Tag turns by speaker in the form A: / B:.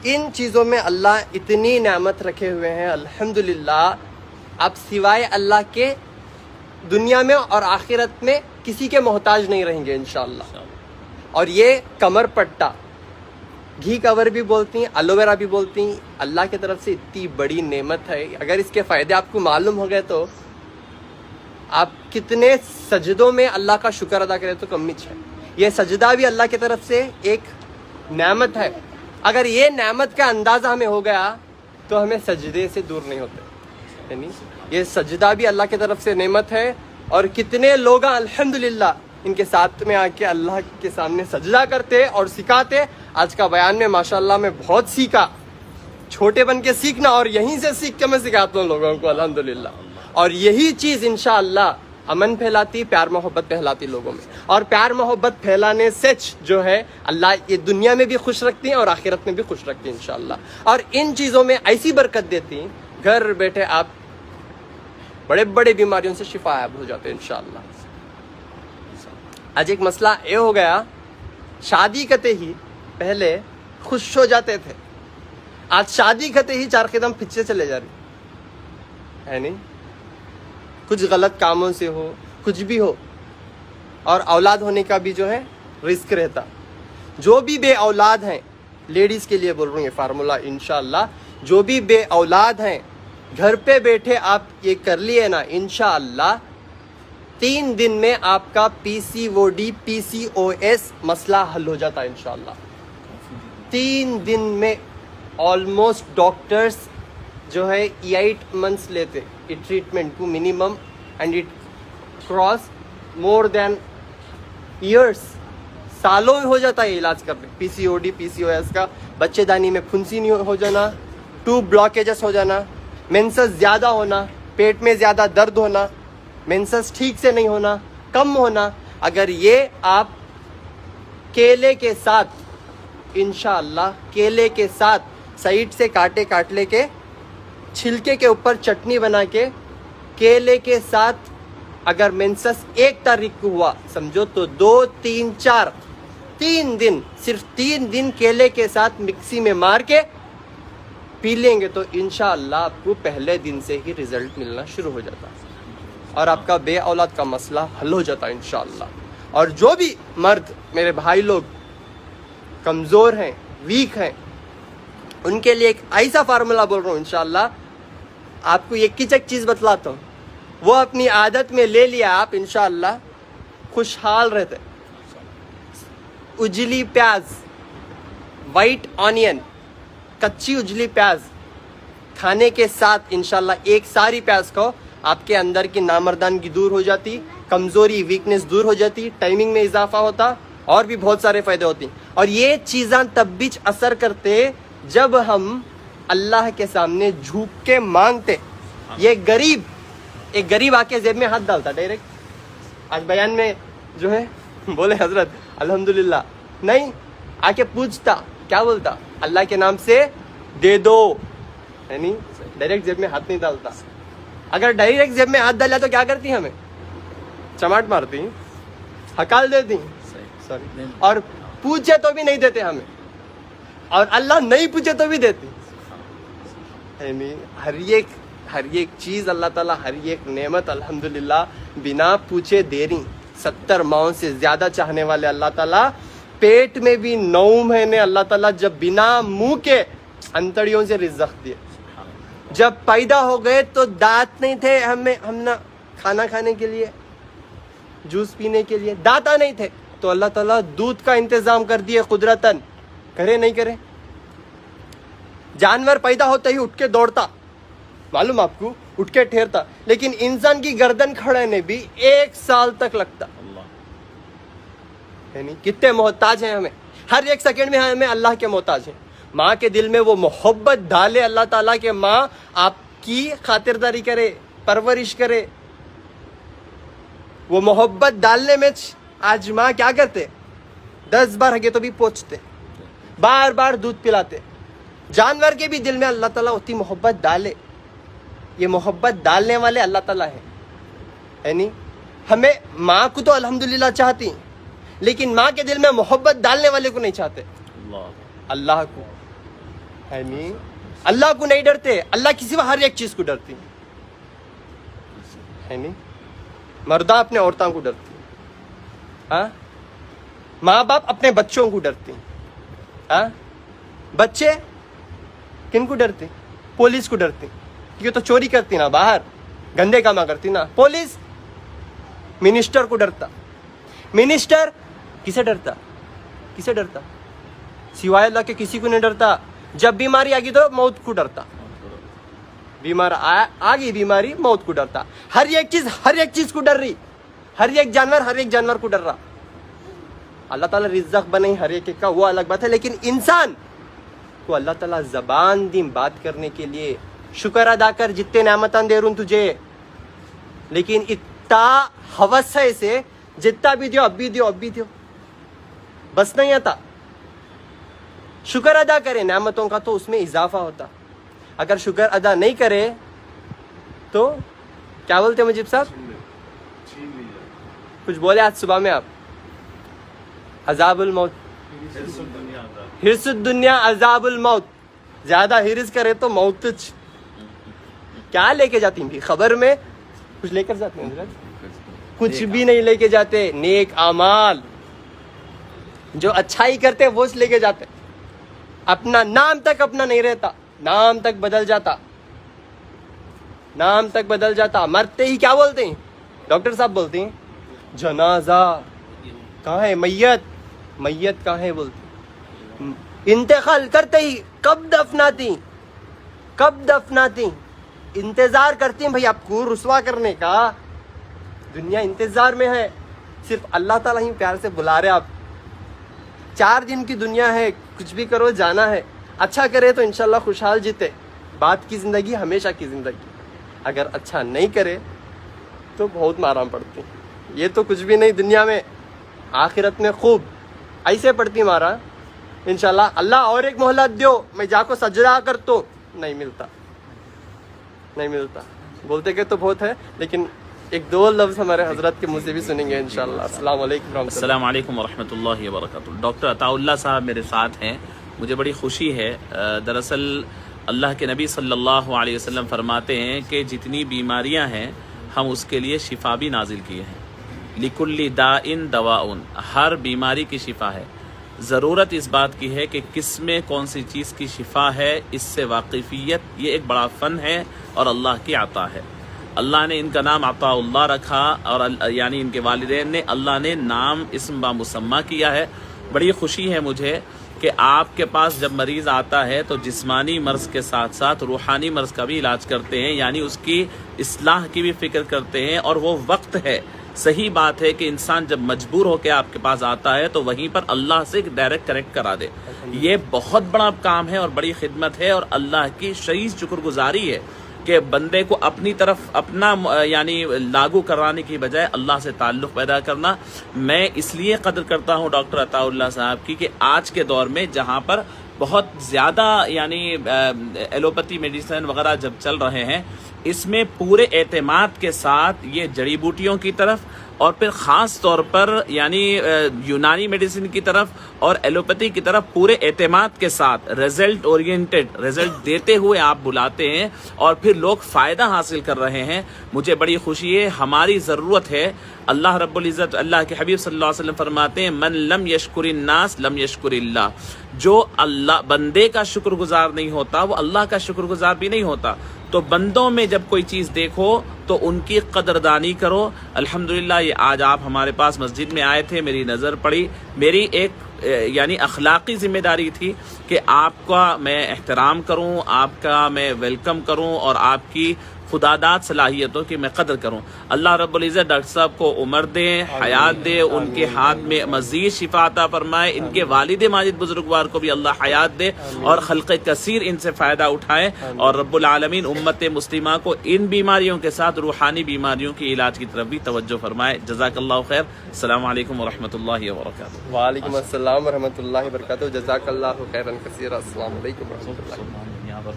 A: ان چیزوں میں اللہ اتنی نعمت رکھے ہوئے ہیں الحمدللہ، آپ سوائے اللہ کے دنیا میں اور آخرت میں کسی کے محتاج نہیں رہیں گے انشاءاللہ۔ اور یہ کمر پٹا، گھی کور بھی بولتی ہیں، الو ویرا بھی بولتی ہیں، اللہ کی طرف سے اتنی بڑی نعمت ہے۔ اگر اس کے فائدے آپ کو معلوم ہو گئے تو آپ کتنے سجدوں میں اللہ کا شکر ادا کریں تو کم ہے۔ یہ سجدہ بھی اللہ کی طرف سے ایک نعمت ہے۔ اگر یہ نعمت کا اندازہ ہمیں ہو گیا تو ہمیں سجدے سے دور نہیں ہوتے، یعنی یہ سجدہ بھی اللہ کی طرف سے نعمت ہے۔ اور کتنے لوگ الحمدللہ ان کے ساتھ میں آ کے اللہ کے سامنے سجدہ کرتے اور سکھاتے۔ آج کا بیان میں ماشاءاللہ میں بہت سیکھا، چھوٹے بن کے سیکھنا اور یہیں سے سیکھ کے میں سکھاتا ہوں لوگوں کو الحمدللہ۔ اور یہی چیز انشاءاللہ امن پھیلاتی، پیار محبت پھیلاتی لوگوں میں، اور پیار محبت پھیلانے سے جو ہے اللہ یہ دنیا میں بھی خوش رکھتی ہیں اور آخرت میں بھی خوش رکھتی ہیں انشاءاللہ۔ اور ان چیزوں میں ایسی برکت دیتی ہیں، گھر بیٹھے آپ بڑے بڑے بیماریوں سے شفا یاب ہو جاتے ہیں انشاءاللہ۔ آج ایک مسئلہ یہ ہو گیا، شادی کرتے ہی پہلے خوش ہو جاتے تھے، آج شادی کرتے ہی چار قدم پیچھے چلے جا رہی ہے، نہیں کچھ غلط کاموں سے ہو، کچھ بھی ہو، اور اولاد ہونے کا بھی جو ہے رزق رہتا۔ جو بھی بے اولاد ہیں، لیڈیز کے لیے بول رہا ہوں یہ فارمولہ انشاءاللہ، جو بھی بے اولاد ہیں گھر پہ بیٹھے آپ یہ کر لیے نا انشاءاللہ 3 دن میں آپ کا PCOD PCOS مسئلہ حل ہو جاتا ہے انشاءاللہ۔ 3 دن میں آلموسٹ ڈاکٹرز جو ہے 8 منتھس لیتے ٹریٹمنٹ کو minimum, and it cross more than years, سالوں میں ہو جاتا ہے علاج کرنے۔ PCOD PCOS کا بچے دانی میں پھنسی نہیں ہو جانا، 2 بلاکیجز ہو جانا، مینسز زیادہ ہونا، پیٹ میں زیادہ درد ہونا، مینسز ٹھیک سے نہیں ہونا، کم ہونا، اگر یہ آپ کیلے کے ساتھ انشاءاللہ کیلے کے ساتھ سائیڈ سے کاٹ لے کے چھلکے کے اوپر چٹنی بنا کے کیلے کے ساتھ اگر مینسس 1 تاریخ کو ہوا سمجھو تو 2 3 4 3 دن، صرف 3 دن کیلے کے ساتھ مکسی میں مار کے پی لیں گے تو انشاءاللہ آپ کو پہلے دن سے ہی رزلٹ ملنا شروع ہو جاتا اور آپ کا بے اولاد کا مسئلہ حل ہو جاتا انشاءاللہ۔ اور جو بھی مرد میرے بھائی لوگ کمزور ہیں، ویک ہیں، ان کے لیے ایک ایسا فارمولا بول رہا ہوں انشاءاللہ، آپ کو ایک چیز بتلاتا ہوں، وہ اپنی عادت میں لے لیا آپ انشاءاللہ خوشحال رہتے۔ اجلی پیاز، وائٹ آنین، کچی اجلی پیاز کھانے کے ساتھ انشاءاللہ ایک ساری پیاز کھاؤ، آپ کے اندر کی نامردانگی دور ہو جاتی، کمزوری ویکنس دور ہو جاتی، ٹائمنگ میں اضافہ ہوتا، اور بھی بہت سارے فائدے ہوتے۔ اور یہ چیزاں تب بھی اثر کرتے جب ہم اللہ کے سامنے جھوک کے مانگتے۔ یہ ایک غریب آ کے جیب میں ہاتھ ڈالتا ڈائریکٹ، آج بیان میں جو ہے بولے حضرت الحمدللہ، نہیں آ کے پوچھتا، کیا بولتا؟ اللہ کے نام سے دے دو، یعنی ڈائریکٹ جیب میں ہاتھ نہیں ڈالتا۔ اگر ڈائریکٹ جیب میں ہاتھ ڈالا تو کیا کرتی ہمیں؟ چماٹ مارتی، ہکال دیتی، اور پوچھے تو بھی نہیں دیتے ہمیں، اور اللہ نہیں پوچھے تو بھی دیتی۔ یعنی ہر ایک چیز اللہ تعالیٰ، ہر ایک نعمت الحمدللہ بنا پوچھے دے رہی۔ 70 ماہوں سے زیادہ چاہنے والے اللہ تعالیٰ، پیٹ میں بھی 9 مہینے اللہ تعالیٰ جب بنا منہ کے انتڑیوں سے رزق دیے۔ جب پیدا ہو گئے تو دانت نہیں تھے ہم نہ کھانا کھانے کے لیے، جوس پینے کے لیے دانت نہیں تھے، تو اللہ تعالیٰ دودھ کا انتظام کر دیے قدرتاً، کرے نہیں کرے؟ جانور پیدا ہوتے ہی اٹھ کے دوڑتا، معلوم آپ کو، اٹھ کے ٹھہرتا، لیکن انسان کی گردن کھڑنے بھی 1 سال تک لگتا۔ یعنی کتنے محتاج ہیں ہمیں، ہر ایک سیکنڈ میں ہمیں اللہ کے محتاج ہیں۔ ماں کے دل میں وہ محبت ڈالے اللہ تعالیٰ کہ ماں آپ کی خاطرداری کرے، پرورش کرے، وہ محبت ڈالنے میں آج ماں کیا کرتے؟ 10 بار ہگے تو بھی پوچھتے، بار بار دودھ پلاتے۔ جانور کے بھی دل میں اللہ تعالیٰ اتنی محبت ڈالے، یہ محبت ڈالنے والے اللہ تعالیٰ ہیں۔ یعنی ہمیں ماں کو تو الحمدللہ چاہتی، لیکن ماں کے دل میں محبت ڈالنے والے کو نہیں چاہتے، اللہ کو۔ ہے نہیں. اللہ کو نہیں ڈرتے, اللہ کی سوا ہر ایک چیز کو ڈرتی ہے نہیں. مرداں اپنے عورتوں کو ڈرتی, ہاں. ماں باپ اپنے بچوں کو ڈرتے, ہاں. بچے کن کو ڈرتے؟ پولیس کو ڈرتے, یہ تو چوری کرتی نا, باہر گندے کام کرتی نا. پولیس منسٹر کو ڈرتا. منسٹر کسے ڈرتا؟ کسے ڈرتا؟ سوائے اللہ کے کسی کو نہیں ڈرتا. جب بیماری آ گئی تو موت کو ڈرتا. بیمار آ گئی بیماری, موت کو ڈرتا. ہر ایک چیز کو ڈر رہی. ہر ایک جانور کو ڈر رہا. اللہ تعالیٰ رزق بنے ہر ایک کا, وہ الگ بات ہے, لیکن انسان کو اللہ تعالیٰ زبان دی بات کرنے کے لیے. شکر ادا کر جتنے نعمتاں دے رہا ہوں تجھے, لیکن اتنا حوث ہے اسے, جتنا بھی دیو اب بھی دیو, بس نہیں آتا. شکر ادا کرے نعمتوں کا تو اس میں اضافہ ہوتا. اگر شکر ادا نہیں کرے تو کیا بولتے ہیں مجیب صاحب؟ کچھ بولے آج صبح میں آپ؟ عذاب الموت, حرص الدنیا عذاب الموت. زیادہ حرص کرے تو موت. کیا لے کے جاتی ہیں خبر میں؟ کچھ لے کر جاتے ہیں حضرت؟ کچھ بھی نہیں لے کے جاتے. نیک اعمال جو اچھائی کرتے وہ لے کے جاتے. اپنا نام تک اپنا نہیں رہتا, نام تک بدل جاتا. مرتے ہی کیا بولتے ہیں ڈاکٹر صاحب؟ بولتے ہیں جنازہ کہاں ہے, میت کہاں ہے بولتے. انتقال کرتے ہی کب دفناتی, انتظار کرتی ہیں بھائی آپ کو رسوا کرنے کا. دنیا انتظار میں ہے, صرف اللہ تعالیٰ ہی پیار سے بلا رہے. آپ 4 دن کی دنیا ہے, کچھ بھی کرو جانا ہے. اچھا کرے تو انشاءاللہ خوشحال جیتے, بات کی زندگی ہمیشہ کی زندگی. اگر اچھا نہیں کرے تو بہت مارام پڑتی. یہ تو کچھ بھی نہیں دنیا میں, آخرت میں خوب ایسے پڑتی مارا. انشاءاللہ اللہ اور ایک مہلت دیو, میں جا کو سجدہ کرتو, نہیں ملتا. بولتے کہ تو بہت ہے, لیکن ایک 2 لفظ ہمارے حضرت کے منہ سے بھی سنیں گے انشاءاللہ. السلام علیکم.
B: السلام علیکم ورحمۃ اللہ وبرکاتہ. ڈاکٹر عطاء اللہ صاحب میرے ساتھ ہیں, مجھے بڑی خوشی ہے. دراصل اللہ کے نبی صلی اللہ علیہ وسلم فرماتے ہیں کہ جتنی بیماریاں ہیں ہم اس کے لیے شفا بھی نازل کیے ہیں. لِكُلِّ دَاءٍ دَوَاءٌ, ہر بیماری کی شفا ہے. ضرورت اس بات کی ہے کہ کس میں کون سی چیز کی شفا ہے, اس سے واقفیت, یہ ایک بڑا فن ہے اور اللہ کی عطا ہے. اللہ نے ان کا نام عطاء اللہ رکھا, اور یعنی ان کے والدین نے, اللہ نے نام اسم با مسمہ کیا ہے. بڑی خوشی ہے مجھے کہ آپ کے پاس جب مریض آتا ہے تو جسمانی مرض کے ساتھ ساتھ روحانی مرض کا بھی علاج کرتے ہیں, یعنی اس کی اصلاح کی بھی فکر کرتے ہیں. اور وہ وقت ہے, صحیح بات ہے کہ انسان جب مجبور ہو کے آپ کے پاس آتا ہے تو وہیں پر اللہ سے ڈائریکٹ کنیکٹ کرا دے. یہ بہت بڑا کام ہے اور بڑی خدمت ہے, اور اللہ کی شدید شکر گزاری ہے کہ بندے کو اپنی طرف اپنا یعنی لاگو کرانے کی بجائے اللہ سے تعلق پیدا کرنا. میں اس لیے قدر کرتا ہوں ڈاکٹر عطاء اللہ صاحب کی کہ آج کے دور میں جہاں پر بہت زیادہ یعنی ایلوپیتھی میڈیسن وغیرہ جب چل رہے ہیں, اس میں پورے اعتماد کے ساتھ یہ جڑی بوٹیوں کی طرف, اور پھر خاص طور پر یعنی یونانی میڈیسن کی طرف اور ایلوپیتھی کی طرف پورے اعتماد کے ساتھ رزلٹ اورینٹڈ رزلٹ دیتے ہوئے آپ بلاتے ہیں, اور پھر لوگ فائدہ حاصل کر رہے ہیں. مجھے بڑی خوشی ہے, ہماری ضرورت ہے. اللہ رب العزت, اللہ کے حبیب صلی اللہ علیہ وسلم فرماتے ہیں من لم یشکر الناس لم یشکر اللہ. جو اللہ بندے کا شکر گزار نہیں ہوتا وہ اللہ کا شکر گزار بھی نہیں ہوتا. تو بندوں میں جب کوئی چیز دیکھو تو ان کی قدردانی کرو. الحمدللہ یہ آج آپ ہمارے پاس مسجد میں آئے تھے, میری نظر پڑی. میری ایک یعنی اخلاقی ذمہ داری تھی کہ آپ کا میں احترام کروں, آپ کا میں ویلکم کروں, اور آپ کی خداداد صلاحیتوں کی میں قدر کروں. اللہ رب العزت ڈاکٹر صاحب کو عمر دے, حیات دے, ان کے ہاتھ میں مزید شفا عطا فرمائے. ان کے والد ماجد بزرگوار کو بھی اللہ حیات دے اور خلق کثیر ان سے فائدہ اٹھائے. اور رب العالمین امت مسلمہ کو ان بیماریوں کے ساتھ روحانی بیماریوں کی علاج کی طرف بھی توجہ فرمائے. جزاک اللہ خیر. السلام علیکم ورحمۃ اللہ وبرکاتہ.
A: وعلیکم السلام ورحمۃ اللہ وبرکاتہ. جزاک اللہ خیرا کثیرا. السلام علیکم ورحمۃ اللہ.